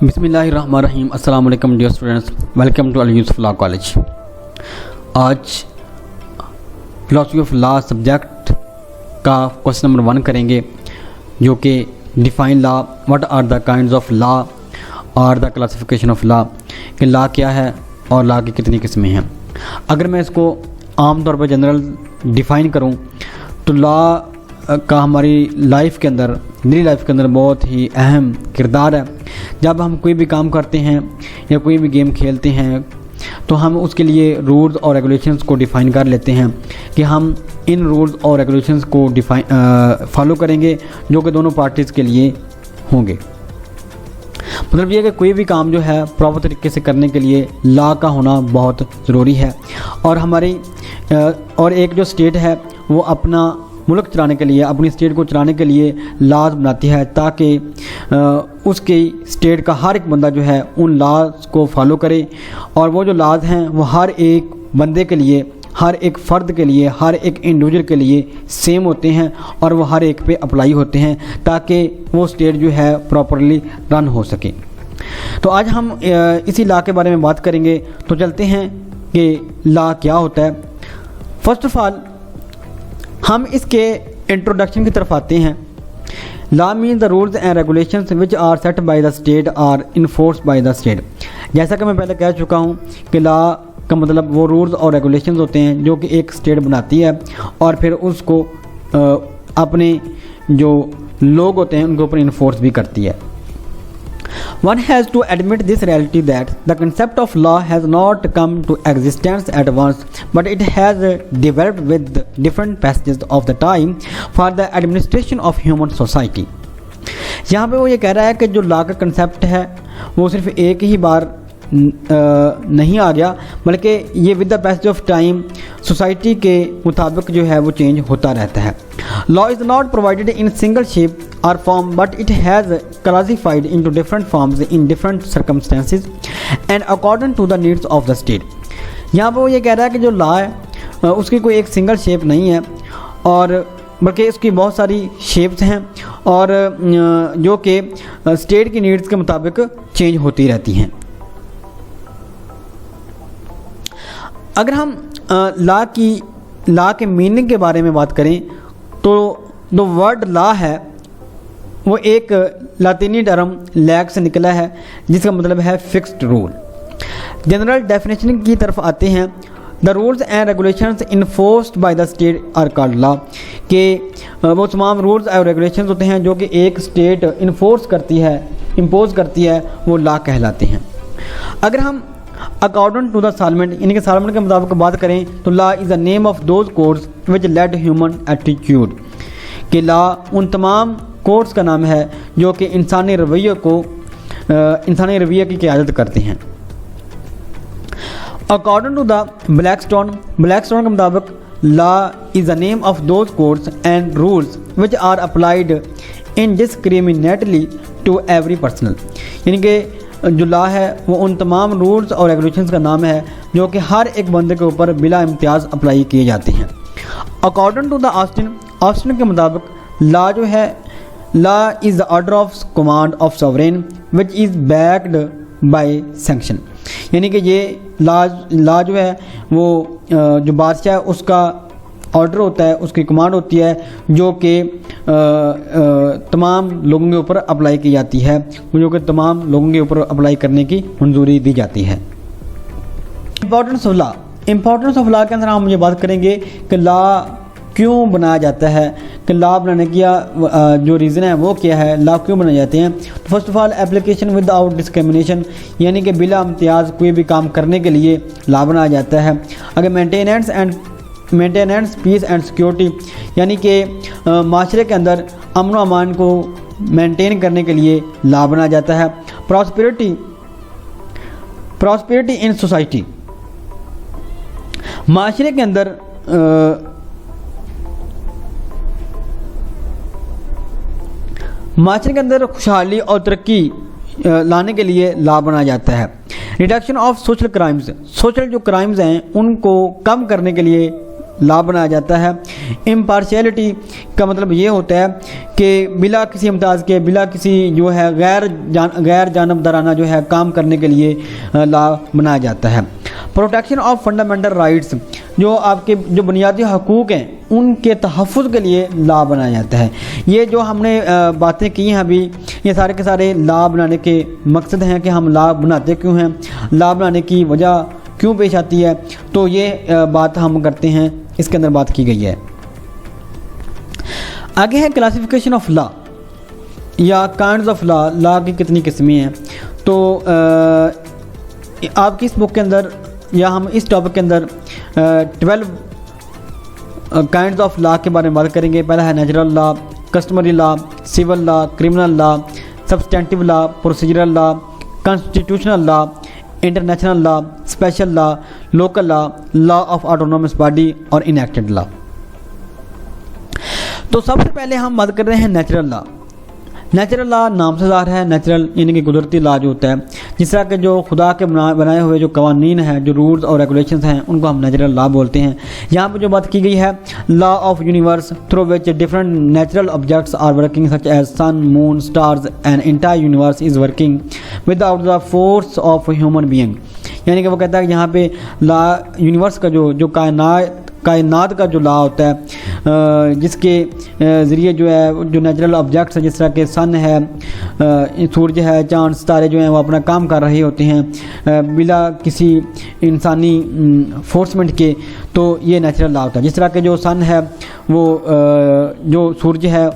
बिस्मिल्लाहिर्रहमानिर्रहीम। अस्सलाम वालेकुम dear students, welcome to Al Yusuf law college. आज फिलॉसफी ऑफ लॉ सब्जेक्ट का क्वेश्चन नंबर 1 करेंगे, जो कि define law, what are the kinds of law और द क्लासिफिकेशन ऑफ लॉ, कि लॉ क्या है और लॉ की कितनी किस्में हैं। अगर मैं इसको आम तौर पर जनरल डिफ़ाइन करूं तो लॉ का हमारी लाइफ के अंदर, डेली लाइफ के अंदर बहुत ही अहम किरदार है। जब हम कोई भी काम करते हैं या कोई भी गेम खेलते हैं तो हम उसके लिए रूल्स और रेगुलेशंस को डिफ़ाइन कर लेते हैं कि हम इन रूल्स और रेगुलेशंस को फॉलो करेंगे, जो कि दोनों पार्टीज़ के लिए होंगे। मतलब ये कि कोई भी काम जो है प्रॉपर तरीके से करने के लिए लॉ का होना बहुत ज़रूरी है। और हमारी और एक जो स्टेट है वो अपना मुल्क चलाने के लिए, अपनी स्टेट को चलाने के लिए लॉज बनाती है, ताकि उसकी स्टेट का हर एक बंदा जो है उन लॉज को फॉलो करे। और वो जो लॉज हैं वो हर एक बंदे के लिए, हर एक फ़र्द के लिए, हर एक इंडिविजुअल के लिए सेम होते हैं और वो हर एक पे अप्लाई होते हैं, ताकि वो स्टेट जो है प्रॉपरली रन हो सके। तो आज हम इसी लॉ के बारे में बात करेंगे। तो चलते हैं कि लॉ क्या होता है। फर्स्ट ऑफ ऑल हम इसके इंट्रोडक्शन की तरफ आते हैं। Law mean the rules and regulations which are set by the state are enforce by the state. जैसा कि मैं पहले कह चुका हूँ कि लॉ का मतलब वो रूल्स और रेगुलेशंस होते हैं जो कि एक स्टेट बनाती है और फिर उसको अपने जो लोग होते हैं उनके ऊपर इन्फोर्स भी करती है। One has to admit this reality that the concept of law has not come to existence at once, but it has developed with different passages of the time for the administration of human society. यहाँ पे वो ये कह रहा है कि जो law का कंसेप्ट है वो सिर्फ एक ही बार नहीं आ गया, बल्कि ये with the passage of time society के मुताबिक जो है वो चेंज होता रहता है। Law is not provided in single shape or form, but it has classified into different forms in different circumstances and according to the needs of the state. यहाँ पर वो ये कह रहा है कि जो लॉ है उसकी कोई एक सिंगल शेप नहीं है, और बल्कि उसकी बहुत सारी शेप्स हैं और जो कि स्टेट की नीड्स के मुताबिक चेंज होती रहती हैं। अगर हम लॉ के मीनिंग के बारे में बात करें तो जो वर्ड लॉ है वो एक लातीनी टर्म लैग से निकला है, जिसका मतलब है फिक्स्ड रूल। जनरल डेफिनेशन की तरफ आते हैं। The rules and regulations enforced by the state are called law, कि वो तमाम रूल्स और रेगुलेशंस होते हैं जो कि एक स्टेट इन्फोर्स करती है, इम्पोज करती है, वो लॉ कहलाते हैं। अगर हम अकॉर्डिंग टू द सालमेंट, यानी कि सालमेंट के मुताबिक बात करें तो law is the name of those codes which lead human attitude, कि लॉ उन तमाम कोड्स का नाम है जो कि इंसानी रवैये की क़यादत करते हैं। अकॉर्डिंग टू द ब्लैकस्टोन के मुताबिक law is the name of those codes and rules which are applied indiscriminately to every personal, यानी कि जो लॉ है वो उन तमाम रूल्स और रेगुलेशंस का नाम है जो कि हर एक बंदे के ऊपर बिला इम्तियाज़ अप्लाई किए जाते हैं। अकॉर्डिंग टू द ऑस्टिन के मुताबिक लॉ जो है, law is the order of command of sovereign which is backed by sanction, यानी कि ये लॉ जो है वो जो बादशाह है उसका ऑर्डर होता है, उसकी कमांड होती है, जो कि तमाम लोगों के ऊपर अप्लाई की जाती है, जो कि तमाम लोगों के ऊपर अप्लाई करने की मंजूरी दी जाती है। इम्पोर्टेंस ऑफ लॉ के अंदर हम ये बात करेंगे कि लॉ क्यों बनाया जाता है, कि लॉ बनाने का जो रीज़न है वो क्या है, लॉ क्यों बनाए जाते हैं। तो first of all application without discrimination, यानी कि बिला इम्तियाज़ कोई भी काम करने के लिए लॉ बनाया जाता है। अगर मेंटेनेंस पीस एंड सिक्योरिटी, यानी कि माशरे के अंदर अमन व अमान को मेंटेन करने के लिए लॉ बनाया जाता है। प्रॉस्पेरिटी इन सोसाइटी, माशरे के अंदर खुशहाली और तरक्की लाने के लिए लॉ बनाया जाता है। Reduction of social crimes, social जो क्राइम्स हैं उनको कम करने के लिए लॉ बनाया जाता है। इम्पार्शियलिटी का मतलब ये होता है कि बिला किसी इम्तियाज़ के, बिला किसी जो है गैर जानबदाराना जो है काम करने के लिए लॉ बनाया जाता है। प्रोटेक्शन ऑफ फंडामेंटल राइट्स, जो आपके जो बुनियादी हकूक़ हैं उनके तहफ़्फ़ुज़ के लिए लॉ बनाया जाता है। ये जो हमने बातें की हैं अभी, ये सारे के सारे लॉ बनाने के मकसद हैं कि हम लॉ बनाते क्यों हैं, लॉ बनाने की वजह क्यों पेश आती है, तो ये बात हम करते हैं, इसके अंदर बात की गई है। आगे है क्लासिफिकेशन ऑफ लॉ या काइंड्स ऑफ लॉ, लॉ की कितनी किस्में हैं। तो आपकी इस बुक के अंदर या हम इस टॉपिक के अंदर 12 काइंड्स ऑफ लॉ के बारे में बात करेंगे। पहला है natural law, customary law, civil law, criminal law, substantive law, procedural law, constitutional law, international law, special law, local law, law of autonomous body और इनएक्टेड लॉ। तो सबसे पहले हम बात कर रहे हैं नेचुरल लॉ। नेचुरल लॉ नाम से ज़ाहिर है, नेचुरल यानी कि कुदरती लॉ जो होता है, जिस तरह के जो खुदा के बनाए हुए जो कवानीन हैं, जो रूल्स और रेगुलेशंस हैं, उनको हम नेचुरल लॉ बोलते हैं। यहाँ पे जो बात की गई है, law of universe through which different natural objects are working such as sun, moon, stars and entire universe is working without the force of human being. यानी कि वो कहता है कि यहाँ पे लॉ यूनिवर्स का जो कायनात का जो लॉ होता है, जिसके ज़रिए जो है जो नेचुरल ऑब्जेक्ट्स है, जिस तरह के सन है, सूरज है, चांद, सितारे जो हैं वो अपना काम कर रहे होते हैं बिला किसी इंसानी फोर्समेंट के, तो ये नेचुरल लॉ होता है। जिस तरह के जो सन है वो जो सूरज है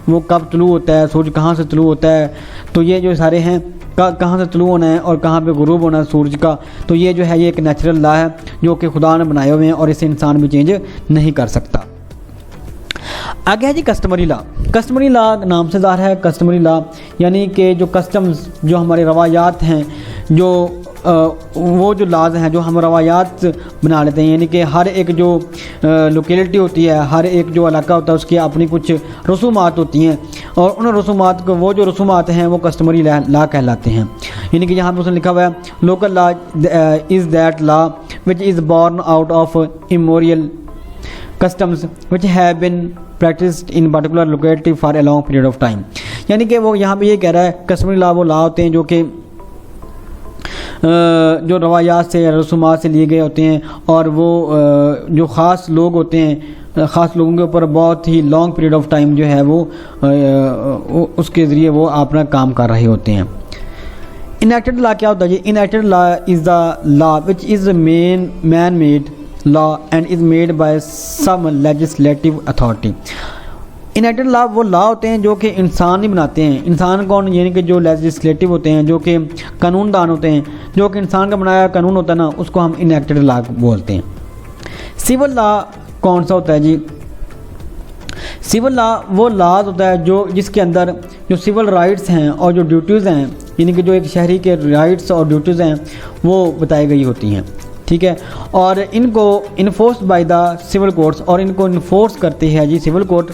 वो कब तुलू होता है, सूरज कहाँ से तुलू होता है, तो ये जो सारे हैं कहाँ से तुलू होना है और कहाँ पे गुरूब होना है सूरज का, तो ये जो है ये एक नेचुरल लॉ है जो कि खुदा ने बनाए हुए हैं और इसे इंसान भी चेंज नहीं कर सकता। आगे है जी कस्टमरी लॉ। कस्टमरी लॉ नाम से ज़ाहिर है, कस्टमरी लॉ यानी कि जो कस्टम्स, जो हमारे रवायात हैं, जो वो जो लाज हैं जो हम रवायात बना लेते हैं, यानी कि हर एक जो लोकेलिटी होती है, हर एक जो इलाका होता है उसकी अपनी कुछ रसूमात होती हैं और उन रसूमात को, वो जो रसूमात हैं वो कस्टमरी लॉ कहलाते हैं। यानी कि यहाँ पर उसने लिखा हुआ है local law is that law which is born out of immemorial customs which have been practised in particular locality for a long period of time. यानी कि वो यहाँ पे ये कह रहा है कस्टमरी लॉ वो लॉ होते हैं जो कि जो रवायात से, रसूमात से लिए गए होते हैं और वो जो ख़ास लोग होते हैं, ख़ास लोगों के ऊपर बहुत ही लॉन्ग पीरियड ऑफ टाइम जो है वो उसके ज़रिए वो अपना काम कर रहे होते हैं। इनएक्टेड लॉ क्या होता है जी? Enacted law is the law which is man made law and is made by some legislative authority. Enacted law वो लॉ होते हैं जो कि इंसान ही बनाते हैं। इंसान कौन? यानी कि जो लेजिस्लेटिव होते हैं, जो कि कानूनदान होते हैं, जो कि इंसान का बनाया कानून होता है ना, उसको हम इनएक्टेड लॉ बोलते हैं। सिविल लॉ कौन सा होता है जी? सिविल लॉ वो लॉज होता है जो जिसके अंदर जो सिविल राइट्स हैं और जो ड्यूटीज़ हैं, यानी कि जो एक शहरी के राइट्स और ड्यूटीज़ हैं वो बताई गई होती हैं, ठीक है। और इनको enforce by the civil courts, और इनको इन्फोर्स करते हैं जी सिविल कोर्ट।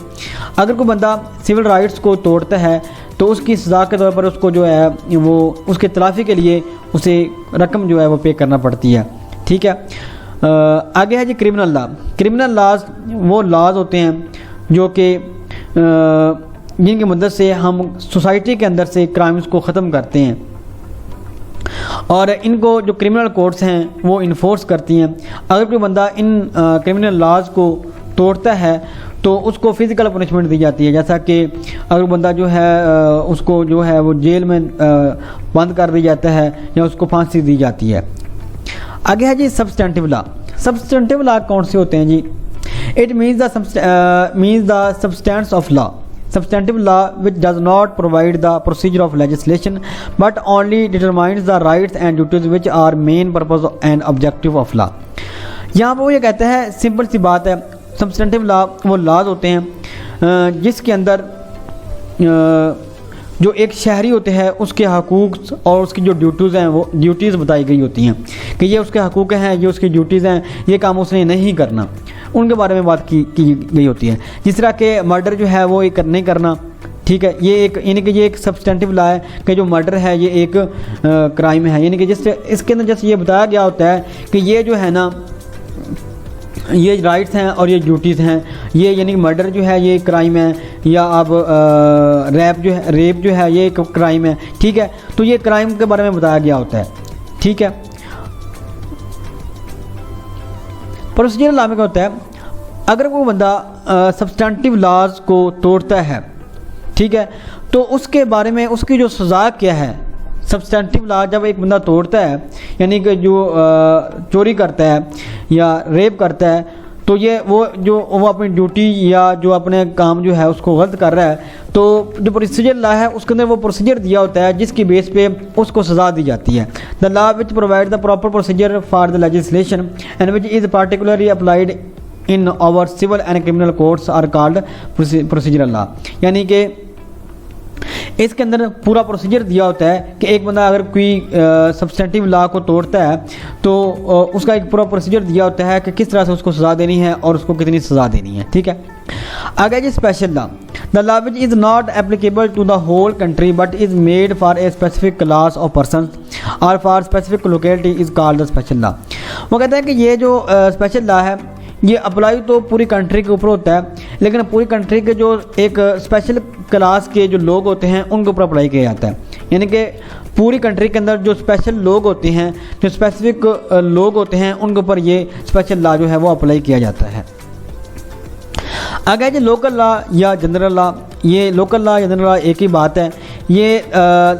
अगर कोई बंदा सिविल राइट्स को तोड़ता है तो उसकी सज़ा के तौर पर उसको जो है वो उसके तलाफ़ी के लिए उसे रकम जो है वो पे करना पड़ती है, ठीक है। आगे है जी क्रिमिनल लॉ। क्रिमिनल लॉज वो लॉज होते हैं जो कि जिनकी मदद से हम सोसाइटी के अंदर से क्राइम्स को ख़त्म करते हैं और इनको जो क्रिमिनल कोर्ट्स हैं वो इन्फोर्स करती हैं। अगर कोई बंदा इन क्रिमिनल लॉज को तोड़ता है तो उसको फ़िज़िकल पनिशमेंट दी जाती है, जैसा कि अगर बंदा जो है उसको जो है वो जेल में बंद कर दिया जाता है या उसको फांसी दी जाती है। आगे है जी सब्सटेंटिव लॉ। सब्सटेंटिव लॉ कौन से होते हैं जी? It means the substance of law. Substantive law which does not provide the procedure of legislation but only determines the rights and duties which are main purpose and objective of law। यहाँ पर वो ये कहता है, simple सी बात है, substantive law वो laws होते हैं जिसके अंदर जो एक शहरी होते हैं उसके हकूक़ और उसकी जो ड्यूटीज़ हैं वो ड्यूटीज़ बताई गई होती हैं कि ये उसके हकूक़ हैं, ये उसकी ड्यूटीज़ हैं, ये काम उसने नहीं करना, उनके बारे में बात की गई होती है। जिस तरह के मर्डर जो है वो एक नहीं करना, ठीक है, ये एक यानी कि ये एक सब्सटेंटिव लॉ है कि जो मर्डर है ये एक क्राइम है। यानी कि जिससे इसके अंदर जैसे ये बताया गया होता है कि ये जो है ना ये राइट्स हैं और ये ड्यूटीज़ हैं। ये यानी मर्डर जो है ये क्राइम है, या अब रेप जो है ये एक क्राइम है, ठीक है। तो ये क्राइम के बारे में बताया गया होता है, ठीक है। प्रोसीजरल लॉ में क्या होता है, अगर कोई बंदा सब्सटेंटिव लॉज को तोड़ता है, ठीक है, तो उसके बारे में उसकी जो सज़ा क्या है। सब्सटेंटिव लॉ जब एक बंदा तोड़ता है, यानी कि जो चोरी करता है या रेप करता है, तो ये वो अपनी ड्यूटी या जो अपने काम जो है उसको गलत कर रहा है, तो जो प्रोसीजर लॉ है उसके अंदर वो प्रोसीजर दिया होता है जिसकी बेस पे उसको सज़ा दी जाती है। The law which provide the proper procedure for the legislation and which is particularly applied in our civil and criminal courts are called procedural law. यानी कि इसके अंदर पूरा प्रोसीजर दिया होता है कि एक बंदा अगर कोई सब्सटेंटिव लॉ को तोड़ता है तो उसका एक पूरा प्रोसीजर दिया होता है कि किस तरह से उसको सज़ा देनी है और उसको कितनी सज़ा देनी है, ठीक है। आगे जी special law, the law which is not applicable to the whole country but is made for a specific class of person और for specific locality is called the special law. वो कहते हैं कि ये जो स्पेशल लॉ है ये apply तो पूरी कंट्री के ऊपर होता है, लेकिन पूरी कंट्री के जो एक स्पेशल क्लास के जो लोग होते हैं उनके ऊपर अप्लाई किया जाता है। यानी कि पूरी कंट्री के अंदर जो स्पेशल लोग होते हैं, जो स्पेसिफिक लोग होते हैं, उनके ऊपर ये स्पेशल लॉ जो है वो अप्लाई किया जाता है। आगे जो लोकल लॉ या जनरल लॉ, ये लोकल लॉ या जनरल लॉ एक ही बात है। ये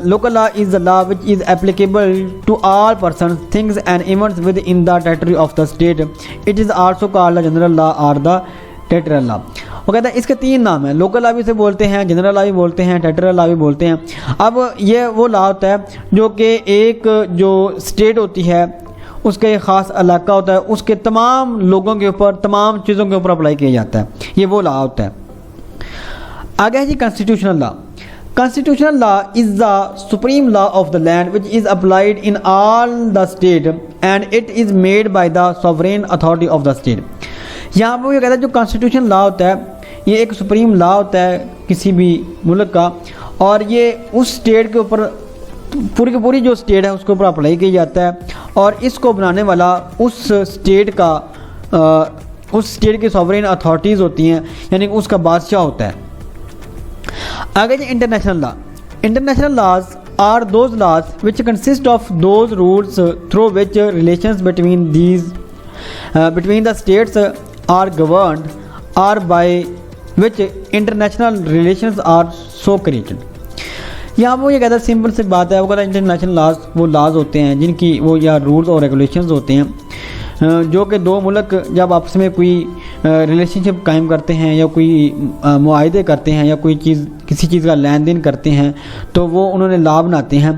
local law is the law which is applicable to all person things and events within the territory of the state. It is also called the general law और the territorial law. वो कहते हैं इसके तीन नाम हैं, local law भी इसे बोलते हैं, जनरल लॉ भी बोलते हैं, टेरिटोरियल लॉ भी बोलते हैं। अब ये वो लॉ होता है जो कि एक जो स्टेट होती है उसका एक ख़ास इलाका होता है, उसके तमाम लोगों के ऊपर, तमाम चीज़ों के ऊपर अप्लाई किया जाता है, ये वो लॉ होता है। आगे है जी constitutional law. Constitutional law is the supreme law of the land which is applied in all the state and it is made by the sovereign authority of the state। यहाँ पर ये कहता है जो कॉन्स्टिट्यूशन लॉ होता है ये एक सुप्रीम लॉ होता है किसी भी मुल्क का, और ये उस स्टेट के ऊपर पूरी की पूरी जो स्टेट है उसके ऊपर अप्लाई किया जाता है, और इसको बनाने वाला उस स्टेट की सॉवरेन अथॉरिटीज़ होती हैं, यानी उसका बादशाह होता है। आगे जी international law. International laws are those laws which consist of those rules through which relations between the states are governed और by which international relations are so created. यहाँ वो ये कहता है सिंपल सी बात है, वो कहता है इंटरनेशनल लॉज वो लॉज होते हैं जिनकी वो या रूल्स और रेगुलेशंस होते हैं जो कि दो मुल्क जब आपस में कोई रिलेशनशिप कायम करते हैं या कोई मुआहदे करते हैं या कोई चीज़ किसी चीज़ का लेन देन करते हैं तो वो उन्होंने लॉ बनाते हैं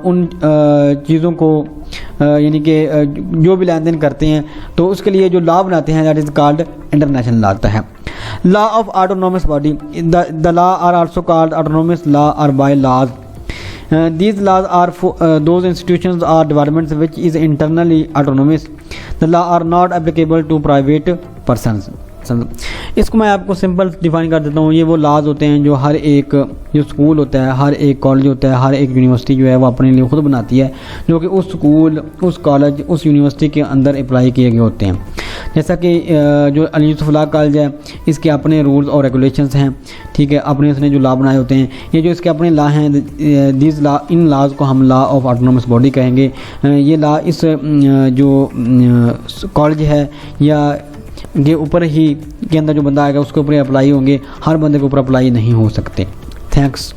उन चीज़ों को, यानी कि जो भी लेन देन करते हैं तो उसके लिए जो लॉ बनाते हैं that is called international law होता है। Law of autonomous body, the law are also called autonomous law और bylaws. These laws are for those institutions or departments which is internally autonomous. The law are not applicable to private persons. इसको मैं आपको simple define कर देता हूँ। ये वो लाज होते हैं जो हर एक जो स्कूल होता है, हर एक कॉलेज होता है, हर एक यूनिवर्सिटी जो है वो अपने लिए खुद बनाती है, जो कि उस स्कूल, उस कॉलेज, उस यूनिवर्सिटी के अंदर अप्लाई किए गए होते हैं। जैसा कि जो अली यूसुफ लॉ कॉलेज है इसके अपने रूल्स और रेगुलेशंस हैं, ठीक है, अपने उसने जो लॉ बनाए होते हैं, ये जो इसके अपने लॉ हैं, दीज लॉ, इन लॉज को हम लॉ ऑफ ऑटोनोमस बॉडी कहेंगे। ये लॉ इस जो कॉलेज है या के ऊपर ही के अंदर जो बंदा आएगा उसके ऊपर अप्लाई होंगे, हर बंदे के ऊपर अप्लाई नहीं हो सकते। थैंक्स।